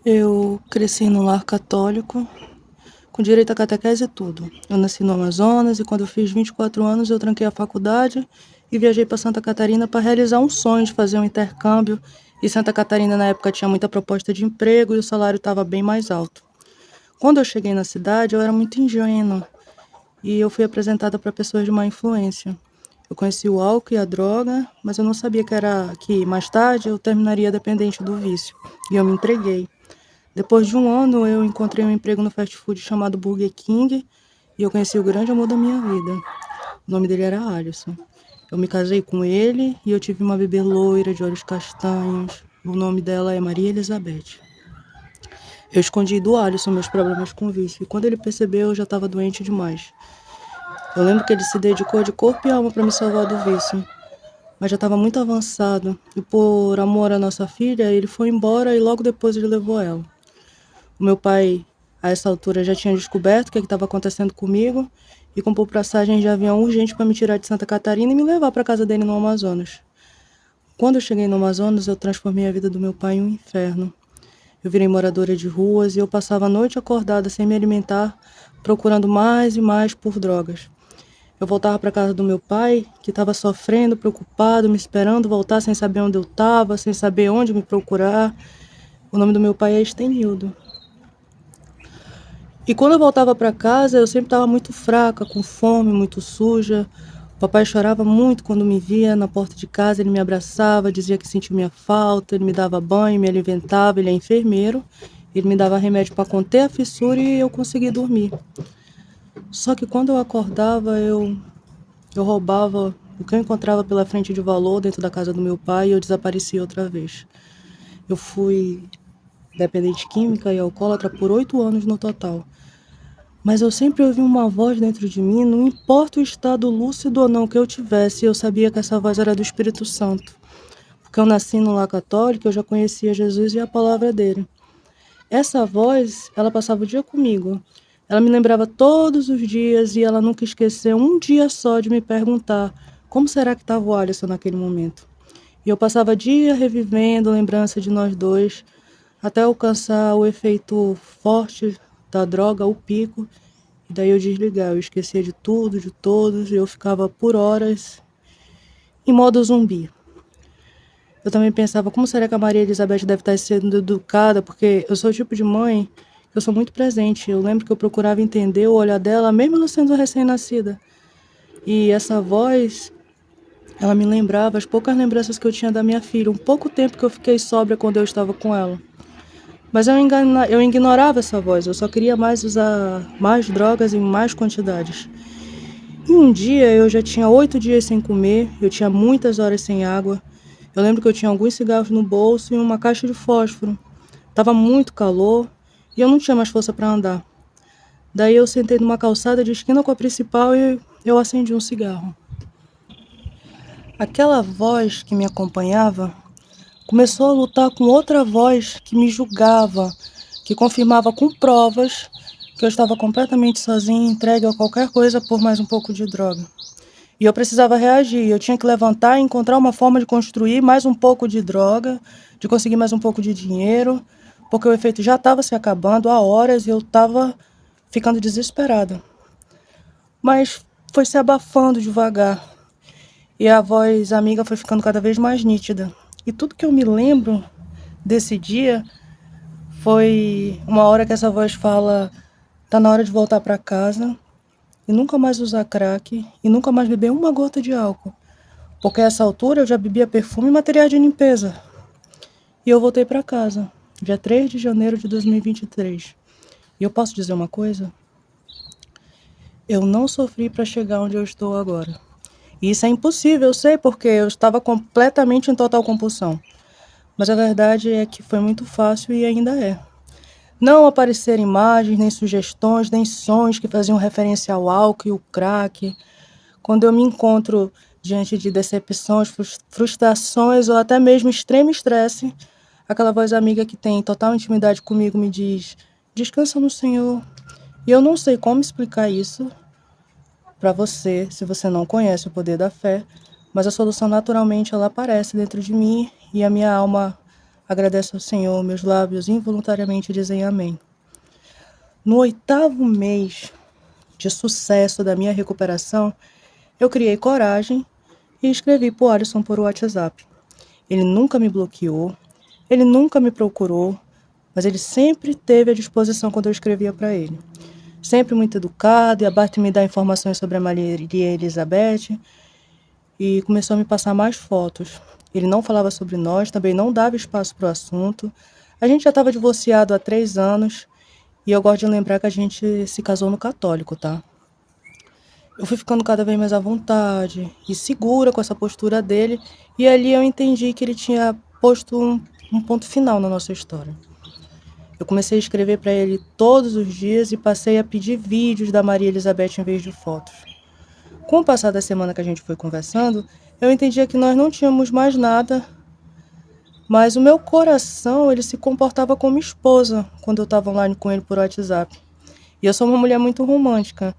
Eu cresci num lar católico, com direito à catequese e tudo. Eu nasci no Amazonas e quando eu fiz 24 anos eu tranquei a faculdade e viajei para Santa Catarina para realizar um sonho de fazer um intercâmbio. E Santa Catarina na época tinha muita proposta de emprego e o salário estava bem mais alto. Quando eu cheguei na cidade eu era muito ingênua e eu fui apresentada para pessoas de má influência. Eu conheci o álcool e a droga, mas eu não sabia que mais tarde eu terminaria dependente do vício. E eu me entreguei. Depois de um ano, eu encontrei um emprego no fast food chamado Burger King e eu conheci o grande amor da minha vida. O nome dele era Alisson. Eu me casei com ele e eu tive uma bebê loira de olhos castanhos. O nome dela é Maria Elizabeth. Eu escondi do Alisson meus problemas com vício e quando ele percebeu, eu já estava doente demais. Eu lembro que ele se dedicou de corpo e alma para me salvar do vício, mas já estava muito avançado e por amor à nossa filha, ele foi embora e logo depois ele levou ela. O meu pai, a essa altura, já tinha descoberto o que estava acontecendo comigo e comprou passagem de avião urgente para me tirar de Santa Catarina e me levar para casa dele no Amazonas. Quando eu cheguei no Amazonas, eu transformei a vida do meu pai em um inferno. Eu virei moradora de ruas e eu passava a noite acordada sem me alimentar, procurando mais e mais por drogas. Eu voltava para casa do meu pai, que estava sofrendo, preocupado, me esperando voltar sem saber onde eu estava, sem saber onde me procurar. O nome do meu pai é Estenildo. E quando eu voltava para casa, eu sempre estava muito fraca, com fome, muito suja. O papai chorava muito quando me via na porta de casa, ele me abraçava, dizia que sentia minha falta, ele me dava banho, me alimentava, ele é enfermeiro. Ele me dava remédio para conter a fissura e eu conseguia dormir. Só que quando eu acordava, eu roubava o que eu encontrava pela frente de valor dentro da casa do meu pai e eu desaparecia outra vez. Eu fui dependente química e alcoólatra por 8 anos no total. Mas eu sempre ouvi uma voz dentro de mim, não importa o estado lúcido ou não que eu tivesse, eu sabia que essa voz era do Espírito Santo. Porque eu nasci no lar católico, eu já conhecia Jesus e a palavra dele. Essa voz, ela passava o dia comigo. Ela me lembrava todos os dias e ela nunca esqueceu um dia só de me perguntar como será que estava o Alisson naquele momento. E eu passava dia revivendo a lembrança de nós dois, até alcançar o efeito forte da droga, o pico, e daí eu desligar, eu esquecia de tudo, de todos, e eu ficava por horas em modo zumbi. Eu também pensava, como será que a Maria Elizabeth deve estar sendo educada, porque eu sou o tipo de mãe, eu sou muito presente. Eu lembro que eu procurava entender o olhar dela, mesmo ela sendo recém-nascida. E essa voz, ela me lembrava as poucas lembranças que eu tinha da minha filha, um pouco tempo que eu fiquei sóbria quando eu estava com ela. Mas eu ignorava essa voz, eu só queria mais usar mais drogas em mais quantidades. E um dia eu já tinha 8 dias sem comer, eu tinha muitas horas sem água. Eu lembro que eu tinha alguns cigarros no bolso e uma caixa de fósforo. Tava muito calor e eu não tinha mais força para andar. Daí eu sentei numa calçada de esquina com a principal e eu acendi um cigarro. Aquela voz que me acompanhava começou a lutar com outra voz que me julgava, que confirmava com provas que eu estava completamente sozinha, entregue a qualquer coisa por mais um pouco de droga. E eu precisava reagir, eu tinha que levantar e encontrar uma forma de construir mais um pouco de droga, de conseguir mais um pouco de dinheiro, porque o efeito já estava se acabando há horas e eu estava ficando desesperada. Mas foi se abafando devagar e a voz amiga foi ficando cada vez mais nítida. E tudo que eu me lembro desse dia foi uma hora que essa voz fala: tá na hora de voltar para casa e nunca mais usar crack e nunca mais beber uma gota de álcool. Porque a essa altura eu já bebia perfume e materiais de limpeza. E eu voltei para casa, dia 3 de janeiro de 2023. E eu posso dizer uma coisa? Eu não sofri para chegar onde eu estou agora. E isso é impossível, eu sei, porque eu estava completamente em total compulsão. Mas a verdade é que foi muito fácil e ainda é. Não apareceram imagens, nem sugestões, nem sons que faziam referência ao álcool e o crack. Quando eu me encontro diante de decepções, frustrações ou até mesmo extremo estresse, aquela voz amiga que tem total intimidade comigo me diz: descansa no Senhor. E eu não sei como explicar isso para você, se você não conhece o poder da fé, mas a solução naturalmente ela aparece dentro de mim e a minha alma Agradeço ao Senhor, meus lábios involuntariamente dizem amém. No 8º mês de sucesso da minha recuperação, eu criei coragem e escrevi para o Alisson por WhatsApp. Ele nunca me bloqueou, ele nunca me procurou, mas ele sempre teve à disposição quando eu escrevia para ele. Sempre muito educado e abaixo de me dar informações sobre a Maria Elizabeth e começou a me passar mais fotos. Ele não falava sobre nós, também não dava espaço para o assunto. A gente já estava divorciado há 3 anos e eu gosto de lembrar que a gente se casou no católico, tá? Eu fui ficando cada vez mais à vontade e segura com essa postura dele e ali eu entendi que ele tinha posto um ponto final na nossa história. Eu comecei a escrever para ele todos os dias e passei a pedir vídeos da Maria Elizabeth em vez de fotos. Com o passar da semana que a gente foi conversando, eu entendia que nós não tínhamos mais nada, mas o meu coração, ele se comportava como esposa quando eu estava online com ele por WhatsApp. E eu sou uma mulher muito romântica,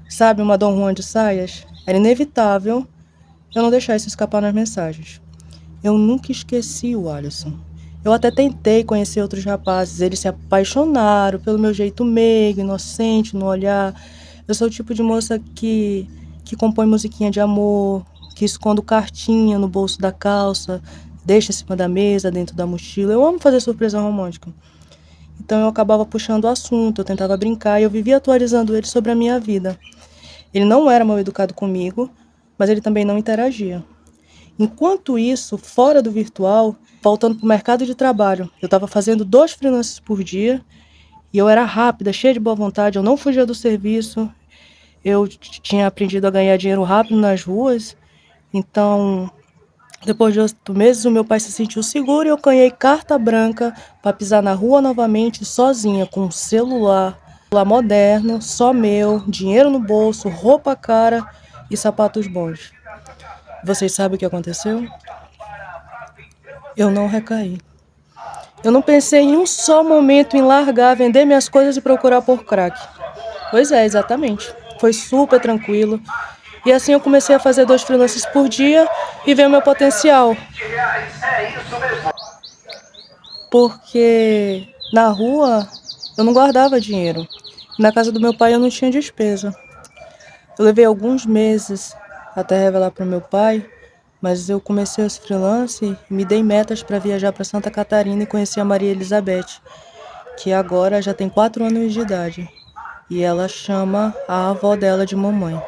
sabe, uma Dom Juan de saias? Era inevitável eu não deixar isso escapar nas mensagens. Eu nunca esqueci o Alisson. Eu até tentei conhecer outros rapazes, eles se apaixonaram pelo meu jeito meigo, inocente, no olhar. Eu sou o tipo de moça que compõe musiquinha de amor, que escondo cartinha no bolso da calça, deixa em cima da mesa, dentro da mochila. Eu amo fazer surpresa romântica. Então eu acabava puxando o assunto, eu tentava brincar e eu vivia atualizando ele sobre a minha vida. Ele não era mal educado comigo, mas ele também não interagia. Enquanto isso, fora do virtual, voltando para o mercado de trabalho, eu estava fazendo 2 freelances por dia e eu era rápida, cheia de boa vontade, eu não fugia do serviço, eu tinha aprendido a ganhar dinheiro rápido nas ruas, então depois de 8 meses o meu pai se sentiu seguro e eu ganhei carta branca para pisar na rua novamente sozinha, com um celular moderno, só meu, dinheiro no bolso, roupa cara e sapatos bons. Vocês sabem o que aconteceu? Eu não recaí. Eu não pensei em um só momento em largar, vender minhas coisas e procurar por crack. Pois é, exatamente. Foi super tranquilo. E assim eu comecei a fazer 2 freelances por dia e ver o meu potencial. Porque na rua eu não guardava dinheiro. Na casa do meu pai eu não tinha despesa. Eu levei alguns meses até revelar para o meu pai, mas eu comecei os freelance e me dei metas para viajar para Santa Catarina e conhecer a Maria Elizabeth, que agora já tem 4 anos de idade. E ela chama a avó dela de mamãe.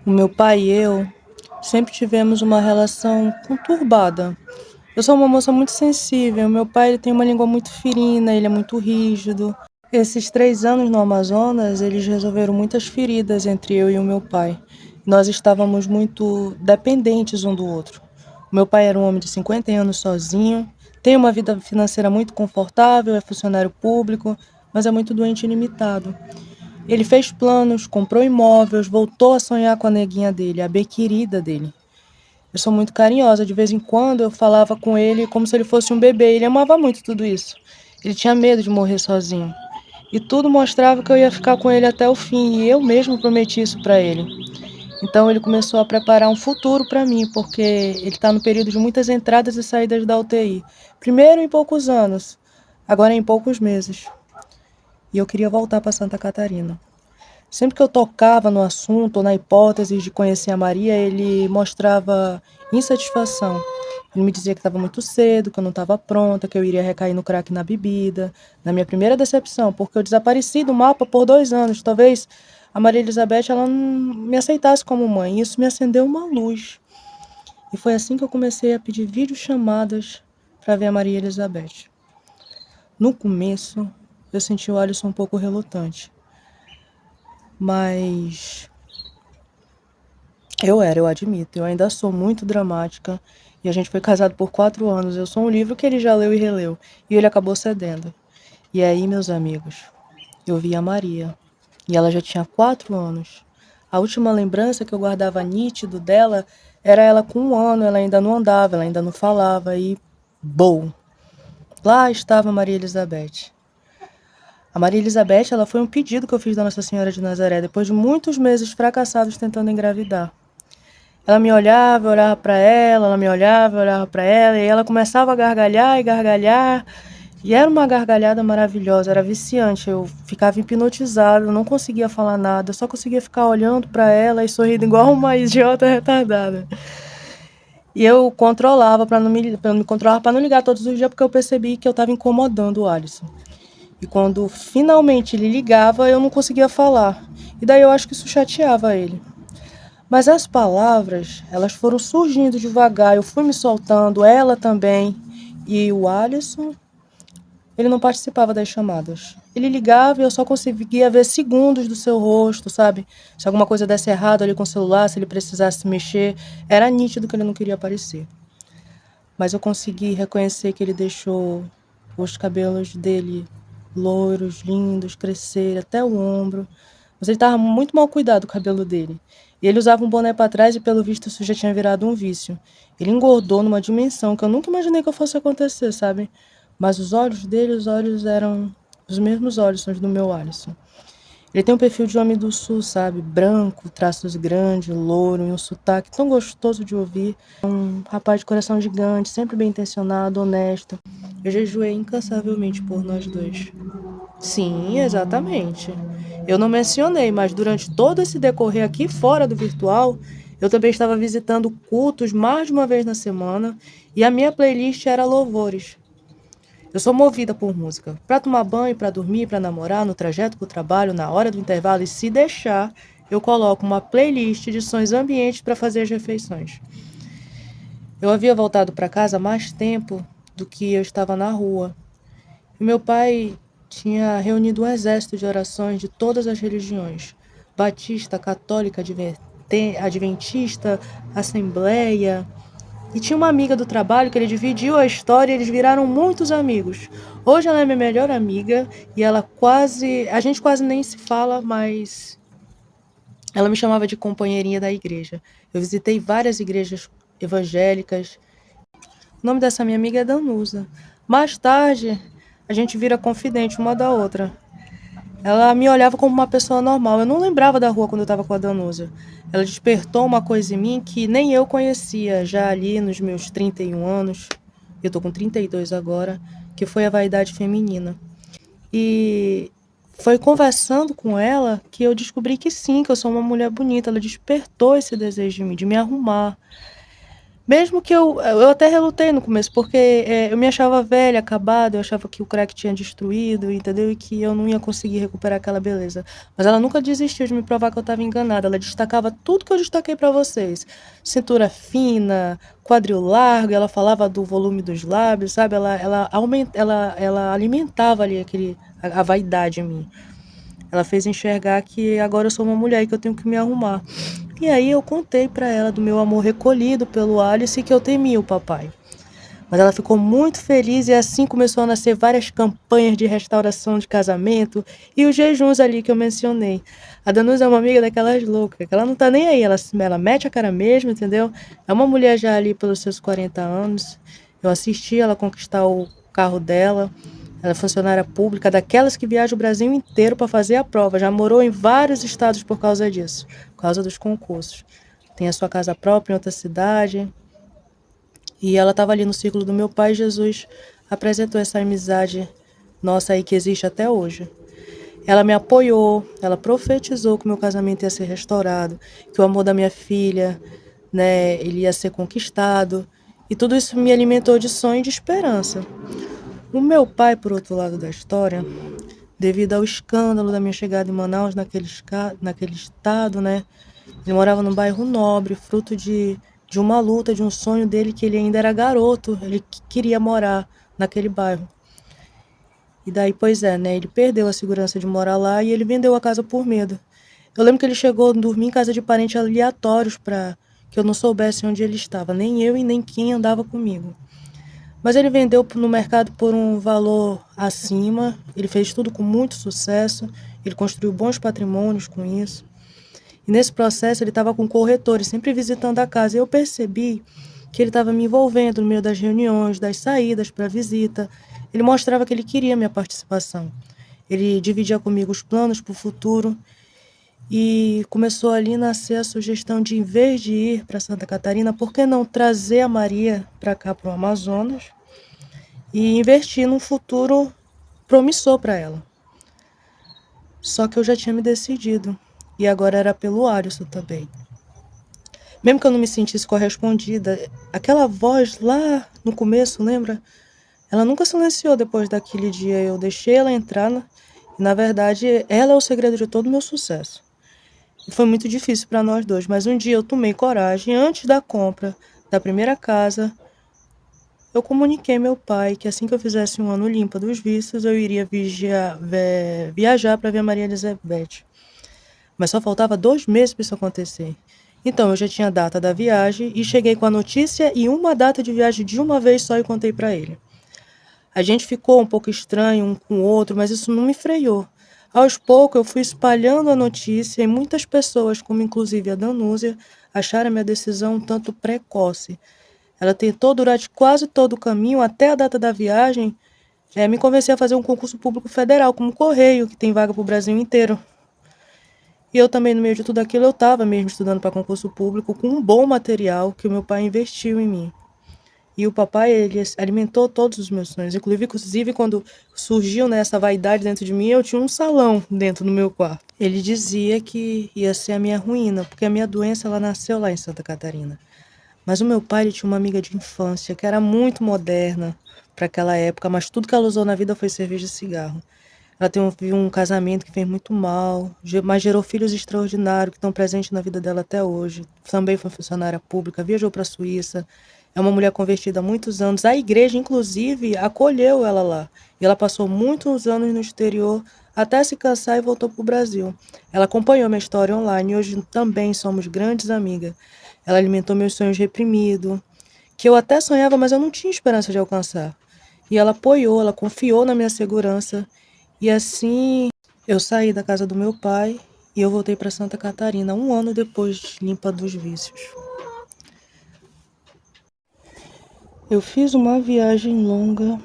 O meu pai e eu sempre tivemos uma relação conturbada. Eu sou uma moça muito sensível. Meu pai ele tem uma língua muito ferina, ele é muito rígido. Esses 3 anos no Amazonas, eles resolveram muitas feridas entre eu e o meu pai. Nós estávamos muito dependentes um do outro. O meu pai era um homem de 50 anos sozinho, tem uma vida financeira muito confortável, é funcionário público, mas é muito doente e limitado. Ele fez planos, comprou imóveis, voltou a sonhar com a neguinha dele, a bem-querida dele. Eu sou muito carinhosa, de vez em quando eu falava com ele como se ele fosse um bebê. Ele amava muito tudo isso. Ele tinha medo de morrer sozinho. E tudo mostrava que eu ia ficar com ele até o fim, e eu mesmo prometi isso para ele. Então ele começou a preparar um futuro para mim, porque ele está no período de muitas entradas e saídas da UTI. Primeiro em poucos anos, agora em poucos meses. E eu queria voltar para Santa Catarina. Sempre que eu tocava no assunto ou na hipótese de conhecer a Maria, ele mostrava insatisfação. Ele me dizia que estava muito cedo, que eu não estava pronta, que eu iria recair no crack e na bebida. Na minha primeira decepção, porque eu desapareci do mapa por 2 anos. Talvez a Maria Elizabeth ela não me aceitasse como mãe. Isso me acendeu uma luz. E foi assim que eu comecei a pedir videochamadas para ver a Maria Elizabeth. No começo, eu senti o Alisson um pouco relutante. Mas eu admito, eu ainda sou muito dramática e a gente foi casado por 4 anos. Eu sou um livro que ele já leu e releu e ele acabou cedendo. E aí, meus amigos, eu vi a Maria e ela já tinha 4 anos. A última lembrança que eu guardava nítido dela era ela com 1 ano, ela ainda não andava, ela ainda não falava e bom, lá estava a Maria Elizabeth. A Maria Elizabeth, ela foi um pedido que eu fiz da Nossa Senhora de Nazaré, depois de muitos meses fracassados tentando engravidar. Ela me olhava, eu olhava para ela me olhava, eu olhava para ela, e ela começava a gargalhar e gargalhar. E era uma gargalhada maravilhosa, era viciante. Eu ficava hipnotizada, eu não conseguia falar nada, eu só conseguia ficar olhando para ela e sorrindo igual uma idiota retardada. E eu controlava pra me controlar para não ligar todos os dias, porque eu percebi que eu estava incomodando o Alisson. E quando finalmente ele ligava, eu não conseguia falar. E daí eu acho que isso chateava ele. Mas as palavras, elas foram surgindo devagar, eu fui me soltando, ela também. E o Alisson, ele não participava das chamadas. Ele ligava e eu só conseguia ver segundos do seu rosto, sabe? Se alguma coisa desse errado ali com o celular, se ele precisasse mexer, era nítido que ele não queria aparecer. Mas eu consegui reconhecer que ele deixou os cabelos dele loiros, lindos, crescer até o ombro. Mas ele estava muito mal cuidado o cabelo dele. E ele usava um boné para trás e, pelo visto, isso já tinha virado um vício. Ele engordou numa dimensão que eu nunca imaginei que fosse acontecer, sabe? Mas os olhos dele, os olhos eram os mesmos olhos, são os do meu Alisson. Ele tem um perfil de homem do sul, sabe? Branco, traços grandes, louro e um sotaque tão gostoso de ouvir. Um rapaz de coração gigante, sempre bem intencionado, honesto. Eu jejuei incansavelmente por nós dois. Sim, exatamente. Eu não mencionei, mas durante todo esse decorrer aqui fora do virtual, eu também estava visitando cultos mais de uma vez na semana e a minha playlist era louvores. Eu sou movida por música. Para tomar banho, para dormir, para namorar, no trajeto para o trabalho, na hora do intervalo e se deixar, eu coloco uma playlist de sons ambientes para fazer as refeições. Eu havia voltado para casa há mais tempo do que eu estava na rua. E meu pai tinha reunido um exército de orações de todas as religiões. Batista, católica, adventista, assembleia. E tinha uma amiga do trabalho que ele dividiu a história e eles viraram muitos amigos. Hoje ela é minha melhor amiga e ela quase... A gente quase nem se fala, mas ela me chamava de companheirinha da igreja. Eu visitei várias igrejas evangélicas. O nome dessa minha amiga é Danusa. Mais tarde, a gente vira confidente uma da outra. Ela me olhava como uma pessoa normal. Eu não lembrava da rua quando eu estava com a Danusa. Ela despertou uma coisa em mim que nem eu conhecia, já ali nos meus 31 anos. Eu tô com 32 agora, que foi a vaidade feminina. E foi conversando com ela que eu descobri que sim, que eu sou uma mulher bonita. Ela despertou esse desejo de mim, de me arrumar. Mesmo que eu até relutei no começo, porque eu me achava velha, acabada, eu achava que o crack tinha destruído, entendeu? E que eu não ia conseguir recuperar aquela beleza. Mas ela nunca desistiu de me provar que eu estava enganada. Ela destacava tudo que eu destaquei para vocês. Cintura fina, quadril largo, ela falava do volume dos lábios, sabe? Ela alimentava ali a vaidade em mim. Ela fez enxergar que agora eu sou uma mulher e que eu tenho que me arrumar. E aí eu contei para ela do meu amor recolhido pelo Alice e que eu temia o papai. Mas ela ficou muito feliz e assim começou a nascer várias campanhas de restauração de casamento e os jejuns ali que eu mencionei. A Danusa é uma amiga daquelas loucas, que ela não tá nem aí, ela mete a cara mesmo, entendeu? É uma mulher já ali pelos seus 40 anos. Eu assisti ela conquistar o carro dela. Ela é funcionária pública, daquelas que viaja o Brasil inteiro para fazer a prova. Já morou em vários estados por causa disso, por causa dos concursos. Tem a sua casa própria em outra cidade. E ela estava ali no círculo do meu pai. Jesus apresentou essa amizade nossa aí que existe até hoje. Ela me apoiou, ela profetizou que o meu casamento ia ser restaurado, que o amor da minha filha, né, ele ia ser conquistado. E tudo isso me alimentou de sonho e de esperança. O meu pai, por outro lado da história, devido ao escândalo da minha chegada em Manaus, naquele estado, né? Ele morava num bairro nobre, fruto de uma luta, de um sonho dele que ele ainda era garoto, ele queria morar naquele bairro. E daí, pois é, né? Ele perdeu a segurança de morar lá e ele vendeu a casa por medo. Eu lembro que ele chegou a dormir em casa de parentes aleatórios para que eu não soubesse onde ele estava, nem eu e nem quem andava comigo. Mas ele vendeu no mercado por um valor acima, ele fez tudo com muito sucesso, ele construiu bons patrimônios com isso. E nesse processo ele estava com corretores, sempre visitando a casa. E eu percebi que ele estava me envolvendo no meio das reuniões, das saídas para visita. Ele mostrava que ele queria minha participação. Ele dividia comigo os planos para o futuro. E começou ali a nascer a sugestão de, em vez de ir para Santa Catarina, por que não trazer a Maria para cá, para o Amazonas, e investir num futuro promissor para ela. Só que eu já tinha me decidido, e agora era pelo Alisson também. Mesmo que eu não me sentisse correspondida, aquela voz lá no começo, lembra? Ela nunca silenciou depois daquele dia. Eu deixei ela entrar, e na verdade ela é o segredo de todo o meu sucesso. E foi muito difícil para nós dois, mas um dia eu tomei coragem, antes da compra da primeira casa, eu comuniquei ao meu pai que assim que eu fizesse um ano limpa dos vícios, eu iria viajar para ver Maria Elizabeth. Mas só faltava 2 meses para isso acontecer. Então eu já tinha a data da viagem e cheguei com a notícia e uma data de viagem de uma vez só e contei para ele. A gente ficou um pouco estranho um com o outro, mas isso não me freou. Aos poucos eu fui espalhando a notícia e muitas pessoas, como inclusive a Danúzia, acharam a minha decisão um tanto precoce. Ela tentou durante quase todo o caminho, até a data da viagem, me convencer a fazer um concurso público federal, como Correio, que tem vaga para o Brasil inteiro. E eu também, no meio de tudo aquilo, eu estava mesmo estudando para concurso público com um bom material que o meu pai investiu em mim. E o papai, ele alimentou todos os meus sonhos. Inclusive quando surgiu, né, essa vaidade dentro de mim, eu tinha um salão dentro do meu quarto. Ele dizia que ia ser a minha ruína, porque a minha doença, ela nasceu lá em Santa Catarina. Mas o meu pai, ele tinha uma amiga de infância que era muito moderna para aquela época, mas tudo que ela usou na vida foi cerveja e cigarro. Ela teve um casamento que fez muito mal, mas gerou filhos extraordinários que estão presentes na vida dela até hoje. Também foi funcionária pública, viajou para a Suíça. É uma mulher convertida há muitos anos. A igreja, inclusive, acolheu ela lá. E ela passou muitos anos no exterior até se cansar e voltou para o Brasil. Ela acompanhou minha história online e hoje também somos grandes amigas. Ela alimentou meus sonhos reprimidos, que eu até sonhava, mas eu não tinha esperança de alcançar. E ela apoiou, ela confiou na minha segurança. E assim eu saí da casa do meu pai e eu voltei para Santa Catarina 1 ano depois, limpa dos vícios. Eu fiz uma viagem longa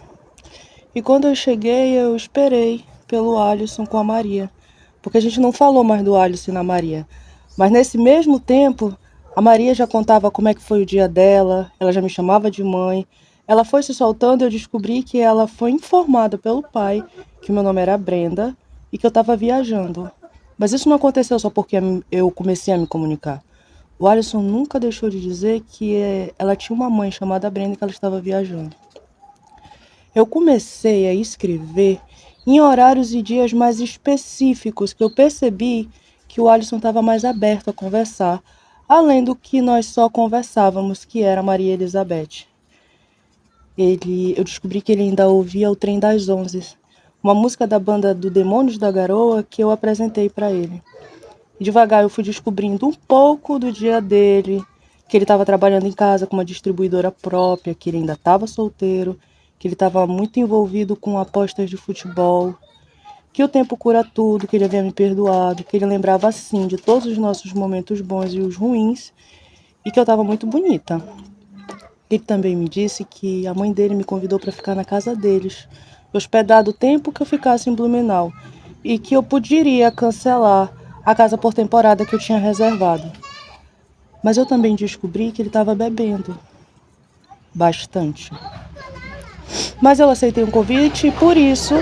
e quando eu cheguei eu esperei pelo Alisson com a Maria, porque a gente não falou mais do Alisson e na Maria. Mas nesse mesmo tempo, a Maria já contava como é que foi o dia dela, ela já me chamava de mãe. Ela foi se soltando e eu descobri que ela foi informada pelo pai que meu nome era Brenda e que eu estava viajando. Mas isso não aconteceu só porque eu comecei a me comunicar. O Alisson nunca deixou de dizer que ela tinha uma mãe chamada Brenda e que ela estava viajando. Eu comecei a escrever em horários e dias mais específicos que eu percebi que o Alisson estava mais aberto a conversar, além do que nós só conversávamos, que era Maria Elizabeth. Eu descobri que ele ainda ouvia o Trem das 11, uma música da banda do Demônios da Garoa que eu apresentei para ele. E devagar eu fui descobrindo um pouco do dia dele, que ele estava trabalhando em casa com uma distribuidora própria, que ele ainda estava solteiro, que ele estava muito envolvido com apostas de futebol, que o tempo cura tudo, que ele havia me perdoado, que ele lembrava assim de todos os nossos momentos bons e os ruins, e que eu estava muito bonita. Ele também me disse que a mãe dele me convidou para ficar na casa deles, hospedado o tempo que eu ficasse em Blumenau, e que eu poderia cancelar a casa por temporada que eu tinha reservado. Mas eu também descobri que ele estava bebendo bastante. Mas eu aceitei um convite e por isso,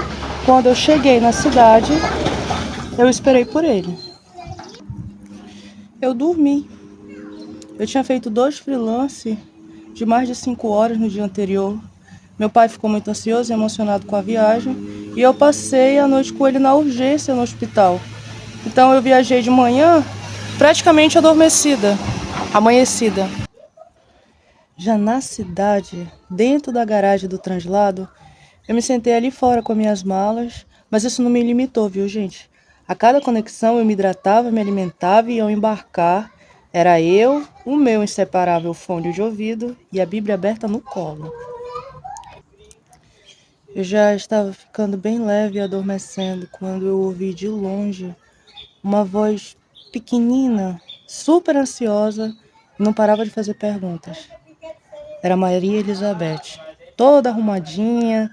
quando eu cheguei na cidade, eu esperei por ele. Eu dormi. Eu tinha feito 2 freelance de mais de 5 horas no dia anterior. Meu pai ficou muito ansioso e emocionado com a viagem e eu passei a noite com ele na urgência no hospital. Então eu viajei de manhã praticamente adormecida, amanhecida. Já na cidade, dentro da garagem do translado, eu me sentei ali fora com minhas malas, mas isso não me limitou, viu, gente? A cada conexão eu me hidratava, me alimentava e ao embarcar, era eu, o meu inseparável fone de ouvido e a Bíblia aberta no colo. Eu já estava ficando bem leve e adormecendo quando eu ouvi de longe uma voz pequenina, super ansiosa, e não parava de fazer perguntas. Era Maria Elizabeth, toda arrumadinha.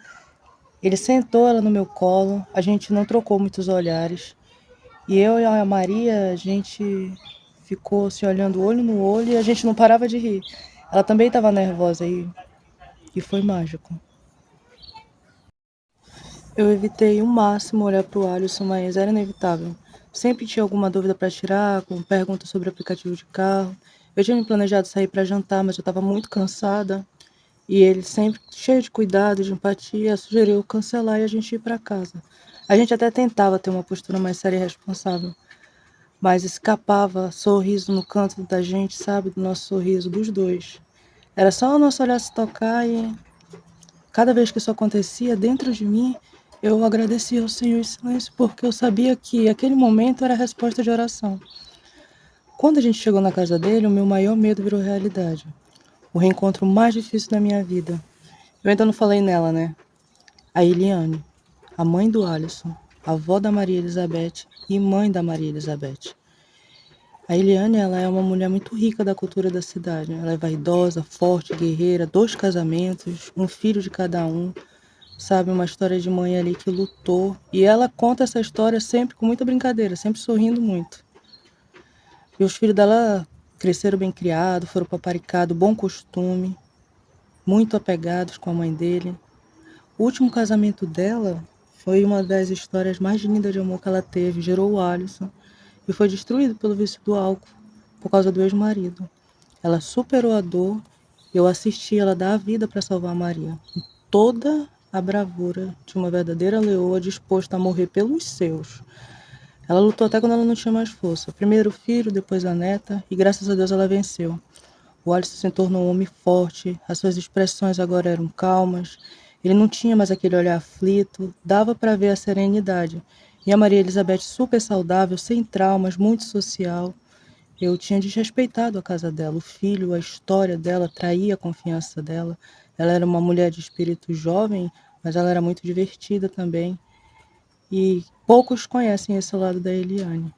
Ele sentou ela no meu colo, a gente não trocou muitos olhares. E eu e a Maria, a gente ficou se olhando olho no olho e a gente não parava de rir. Ela também estava nervosa e foi mágico. Eu evitei o máximo olhar para o Alisson, mas era inevitável. Sempre tinha alguma dúvida para tirar, com perguntas sobre aplicativo de carro. Eu tinha me planejado sair para jantar, mas eu estava muito cansada. E ele, sempre cheio de cuidado, de empatia, sugeriu cancelar e a gente ir para casa. A gente até tentava ter uma postura mais séria e responsável, mas escapava sorriso no canto da gente, sabe? Do nosso sorriso, dos dois. Era só o nosso olhar se tocar e cada vez que isso acontecia dentro de mim, eu agradecia ao Senhor em silêncio, porque eu sabia que aquele momento era a resposta de oração. Quando a gente chegou na casa dele, o meu maior medo virou realidade. O reencontro mais difícil da minha vida. Eu ainda não falei nela, né? A Eliane, a mãe do Alisson, a avó da Maria Elizabeth e mãe da Maria Elizabeth. A Eliane, ela é uma mulher muito rica da cultura da cidade. Ela é vaidosa, forte, guerreira, 2 casamentos, um filho de cada um, sabe? Uma história de mãe ali que lutou. E ela conta essa história sempre com muita brincadeira, sempre sorrindo muito. E os filhos dela cresceram bem criados, foram paparicados, bom costume, muito apegados com a mãe dele. O último casamento dela foi uma das histórias mais lindas de amor que ela teve, gerou o Alisson e foi destruído pelo vício do álcool por causa do ex-marido. Ela superou a dor e eu assisti ela dar a vida para salvar a Maria, com toda a bravura de uma verdadeira leoa disposta a morrer pelos seus. Ela lutou até quando ela não tinha mais força. Primeiro o filho, depois a neta, e graças a Deus ela venceu. O Alisson se tornou um homem forte, as suas expressões agora eram calmas, ele não tinha mais aquele olhar aflito, dava para ver a serenidade. E a Maria Elizabeth super saudável, sem traumas, muito social. Eu tinha desrespeitado a casa dela, o filho, a história dela, traía a confiança dela. Ela era uma mulher de espírito jovem, mas ela era muito divertida também. E poucos conhecem esse lado da Eliane.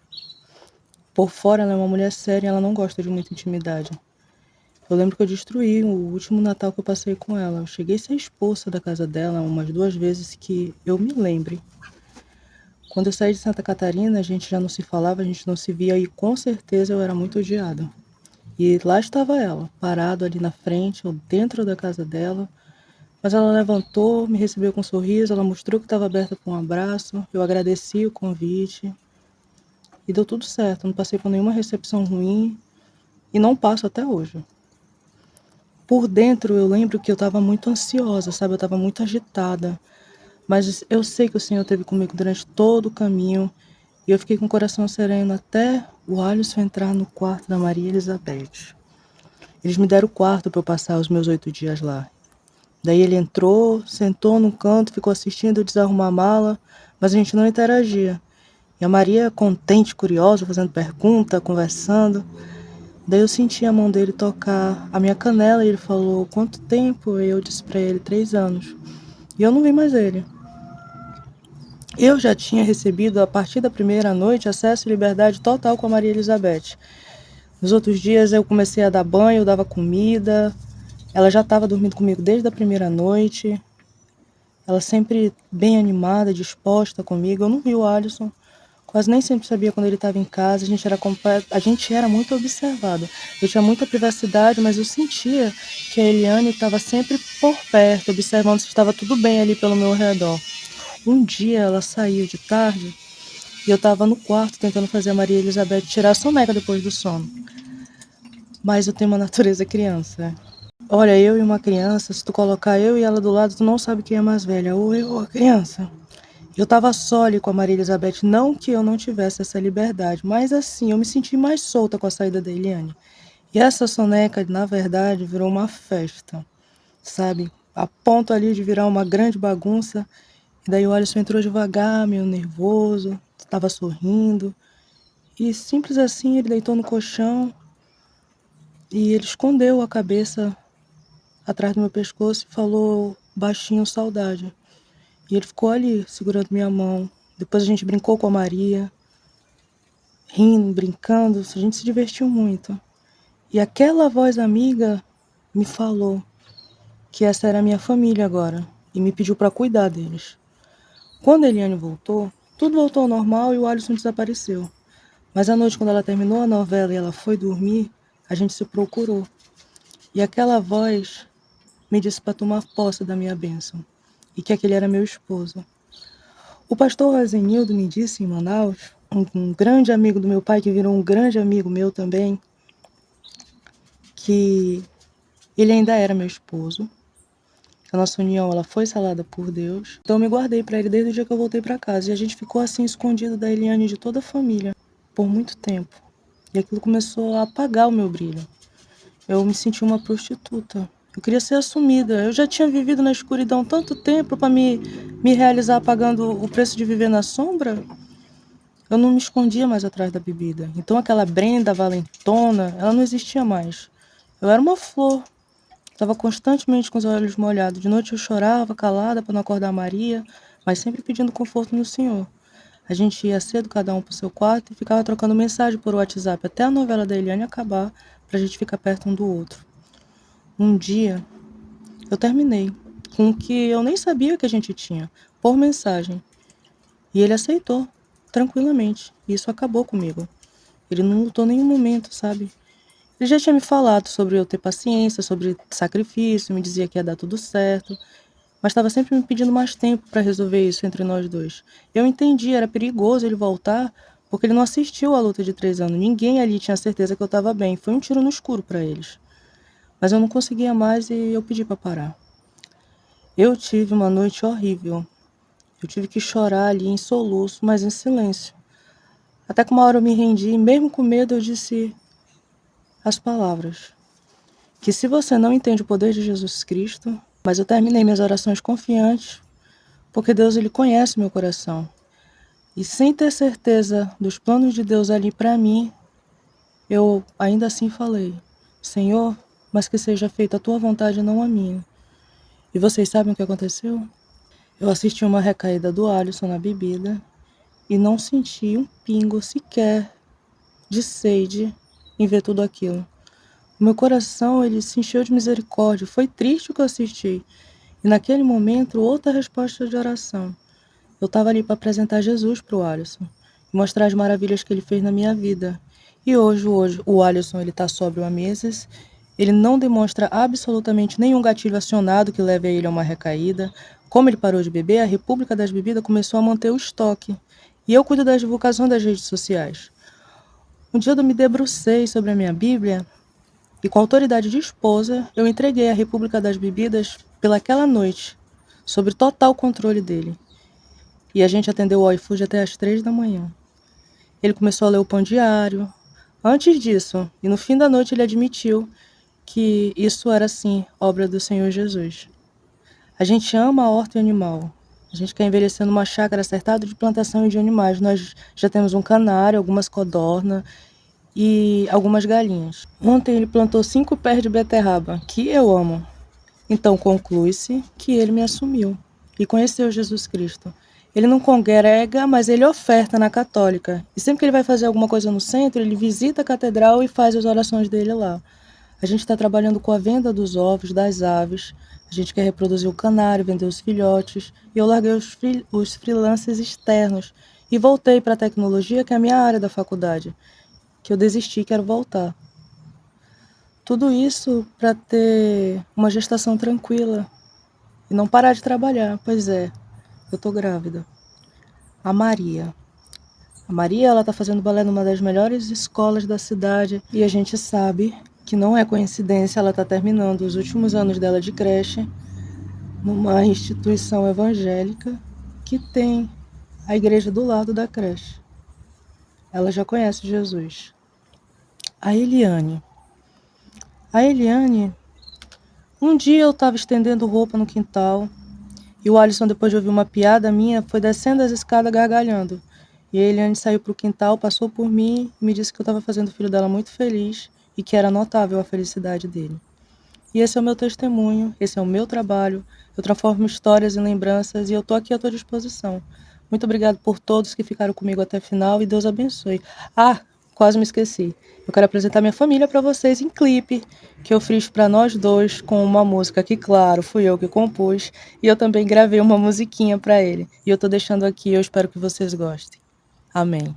Por fora ela é uma mulher séria e ela não gosta de muita intimidade. Eu lembro que eu destruí o último Natal que eu passei com ela. Eu cheguei a ser expulsa da casa dela umas 2 vezes que eu me lembre. Quando eu saí de Santa Catarina, a gente já não se falava, a gente não se via e com certeza eu era muito odiada. E lá estava ela, parado ali na frente, ou dentro da casa dela. Mas ela levantou, me recebeu com um sorriso, ela mostrou que estava aberta para um abraço. Eu agradeci o convite e deu tudo certo. Não passei por nenhuma recepção ruim e não passo até hoje. Por dentro eu lembro que eu estava muito ansiosa, sabe? Eu estava muito agitada. Mas eu sei que o Senhor esteve comigo durante todo o caminho e eu fiquei com o coração sereno até o Alisson entrar no quarto da Maria Elizabeth. Eles me deram o quarto para eu passar os meus 8 dias lá. Daí ele entrou, sentou num canto, ficou assistindo eu desarrumar a mala, mas a gente não interagia. E a Maria, contente, curiosa, fazendo pergunta, conversando. Daí eu senti a mão dele tocar a minha canela e ele falou, quanto tempo? E eu disse pra ele, 3 anos. E eu não vi mais ele. Eu já tinha recebido, a partir da primeira noite, acesso e liberdade total com a Maria Elizabeth. Nos outros dias eu comecei a dar banho, eu dava comida. Ela já estava dormindo comigo desde a primeira noite. Ela sempre bem animada, disposta comigo. Eu não vi o Alisson. Quase nem sempre sabia quando ele estava em casa. A gente era muito observado. Eu tinha muita privacidade, mas eu sentia que a Eliane estava sempre por perto, observando se estava tudo bem ali pelo meu redor. Um dia ela saiu de tarde e eu estava no quarto tentando fazer a Maria Elizabeth tirar a soneca depois do sono. Mas eu tenho uma natureza criança. Olha, eu e uma criança, se tu colocar eu e ela do lado, tu não sabe quem é mais velha, ou eu ou a criança. Eu estava só ali com a Maria Elizabeth, não que eu não tivesse essa liberdade, mas assim, eu me senti mais solta com a saída da Eliane. E essa soneca, na verdade, virou uma festa, sabe? A ponto ali de virar uma grande bagunça. E daí o Alisson entrou devagar, meio nervoso, estava sorrindo. E simples assim, ele deitou no colchão e ele escondeu a cabeça atrás do meu pescoço e falou baixinho saudade. E ele ficou ali, segurando minha mão. Depois a gente brincou com a Maria, rindo, brincando, a gente se divertiu muito. E aquela voz amiga me falou que essa era a minha família agora e me pediu para cuidar deles. Quando a Eliane voltou, tudo voltou ao normal e o Alisson desapareceu. Mas à noite, quando ela terminou a novela e ela foi dormir, a gente se procurou. E aquela voz me disse para tomar posse da minha bênção e que aquele era meu esposo. O pastor Rosenildo me disse em Manaus, um grande amigo do meu pai, que virou um grande amigo meu também, que ele ainda era meu esposo. A nossa união ela foi selada por Deus. Então eu me guardei para ele desde o dia que eu voltei para casa. E a gente ficou assim escondido da Eliane e de toda a família por muito tempo. E aquilo começou a apagar o meu brilho. Eu me senti uma prostituta. Eu queria ser assumida. Eu já tinha vivido na escuridão tanto tempo para me realizar pagando o preço de viver na sombra. Eu não me escondia mais atrás da bebida. Então aquela Brenda valentona, ela não existia mais. Eu era uma flor. Estava constantemente com os olhos molhados. De noite eu chorava, calada, para não acordar a Maria, mas sempre pedindo conforto no Senhor. A gente ia cedo, cada um para o seu quarto, e ficava trocando mensagem por WhatsApp até a novela da Eliane acabar, para a gente ficar perto um do outro. Um dia, eu terminei com o que eu nem sabia que a gente tinha, por mensagem. E ele aceitou, tranquilamente. E isso acabou comigo. Ele não lutou nenhum momento, sabe? Ele já tinha me falado sobre eu ter paciência, sobre sacrifício, me dizia que ia dar tudo certo, mas estava sempre me pedindo mais tempo para resolver isso entre nós dois. Eu entendi, era perigoso ele voltar, porque ele não assistiu à luta de 3 anos. Ninguém ali tinha certeza que eu estava bem. Foi um tiro no escuro para eles. Mas eu não conseguia mais e eu pedi para parar. Eu tive uma noite horrível. Eu tive que chorar ali em soluço, mas em silêncio. Até que uma hora eu me rendi e mesmo com medo eu disse as palavras. Que se você não entende o poder de Jesus Cristo, mas eu terminei minhas orações confiantes, porque Deus ele conhece meu coração. E sem ter certeza dos planos de Deus ali para mim, eu ainda assim falei, Senhor, mas que seja feita a tua vontade e não a minha. E vocês sabem o que aconteceu? Eu assisti uma recaída do Alisson na bebida e não senti um pingo sequer de sede em ver tudo aquilo. O meu coração ele se encheu de misericórdia. Foi triste o que eu assisti. E naquele momento, outra resposta de oração. Eu estava ali para apresentar Jesus para o Alisson. E mostrar as maravilhas que ele fez na minha vida. E hoje o Alisson está sóbrio há meses. Ele não demonstra absolutamente nenhum gatilho acionado que leve a ele a uma recaída. Como ele parou de beber, a República das Bebidas começou a manter o estoque. E eu cuido da divulgação das redes sociais. Um dia eu me debrucei sobre a minha Bíblia e com a autoridade de esposa, eu entreguei a República das Bebidas pelaquela noite, sob total controle dele. E a gente atendeu o iFood até às 3 da manhã. Ele começou a ler o pão diário. Antes disso, e no fim da noite ele admitiu que isso era, sim, obra do Senhor Jesus. A gente ama a horta e animal. A gente quer envelhecer numa chácara cercada de plantação e de animais. Nós já temos um canário, algumas codornas e algumas galinhas. Ontem ele plantou 5 pés de beterraba, que eu amo. Então conclui-se que ele me assumiu e conheceu Jesus Cristo. Ele não congrega, mas ele oferta na católica. E sempre que ele vai fazer alguma coisa no centro, ele visita a catedral e faz as orações dele lá. A gente está trabalhando com a venda dos ovos, das aves. A gente quer reproduzir o canário, vender os filhotes. E eu larguei os freelancers externos e voltei para a tecnologia, que é a minha área da faculdade, que eu desisti e quero voltar. Tudo isso para ter uma gestação tranquila e não parar de trabalhar. Pois é, eu tô grávida. A Maria, ela tá fazendo balé numa das melhores escolas da cidade e a gente sabe que não é coincidência, ela tá terminando os últimos anos dela de creche numa instituição evangélica que tem a igreja do lado da creche. Ela já conhece Jesus. A Eliane, um dia eu estava estendendo roupa no quintal e o Alisson, depois de ouvir uma piada minha, foi descendo as escadas gargalhando. E a Eliane saiu para o quintal, passou por mim e me disse que eu estava fazendo o filho dela muito feliz e que era notável a felicidade dele. E esse é o meu testemunho, esse é o meu trabalho. Eu transformo histórias em lembranças e eu estou aqui à tua disposição. Muito obrigado por todos que ficaram comigo até o final e Deus abençoe. quase me esqueci. Eu quero apresentar minha família para vocês em clipe, que eu fiz para nós dois com uma música que, claro, fui eu que compus, e eu também gravei uma musiquinha para ele. E eu tô deixando aqui, eu espero que vocês gostem. Amém.